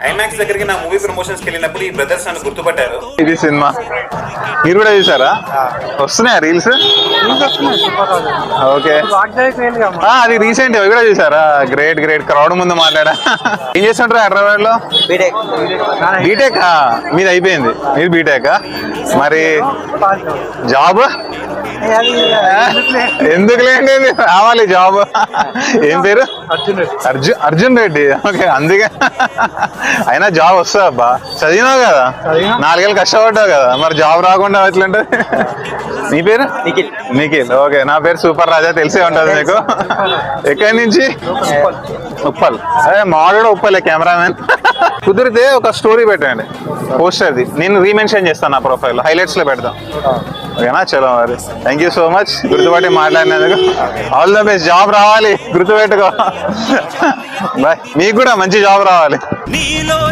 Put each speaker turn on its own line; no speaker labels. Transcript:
IMAX దగ్గరికి నా movie promotions వెళ్ళినప్పుడు ఈ బ్రదర్స్ నన్ను గుర్తుపట్టారు.
ఇది సినిమా మీరు కూడా చూసారా? వస్తున్నాయా రీల్స్? ఓకే, అది రీసెంట్ కూడా చూసారా? Great great. క్రౌడ్ ముందు మాట్లాడా. ఏం చేస్తుంటారు హైదరాబాద్ లో? బీటెక్. మీది అయిపోయింది, మీరు బీటెక్. మరి జాబ్ ఎందుకు లేండి, రావాలి జాబ్. ఏం పేరు? అర్జున్ రెడ్డి. ఓకే, అందుకే. అయినా జాబ్ వస్తుంది అబ్బా, చదివినావు కదా, 4 ఏళ్ళు కష్టపడ్డావు కదా, మరి జాబ్ రాకుండా ఎట్లుంటది? నీ పేరు? నిఖిల్. ఓకే, నా పేరు సూపర్ రాజా, తెలిసే ఉంటది మీకు. ఎక్కడి నుంచి? ఉప్పల్. అదే మావాడు ఉప్పలే, కెమెరామెన్. కుదిరితే ఒక స్టోరీ పెట్టండి, పోస్టర్ది. నేను రీమెన్షన్ చేస్తాను నా ప్రొఫైల్, హైలైట్స్ లో పెడతాం. ఓకేనా? చలో మరి, థ్యాంక్ యూ సో మచ్ గుర్తుపట్టి మాట్లాడినందుకు. All the best. జాబ్ రావాలి, గుర్తుపెట్టుకో. బాయ్. మీకు కూడా మంచి జాబ్ రావాలి.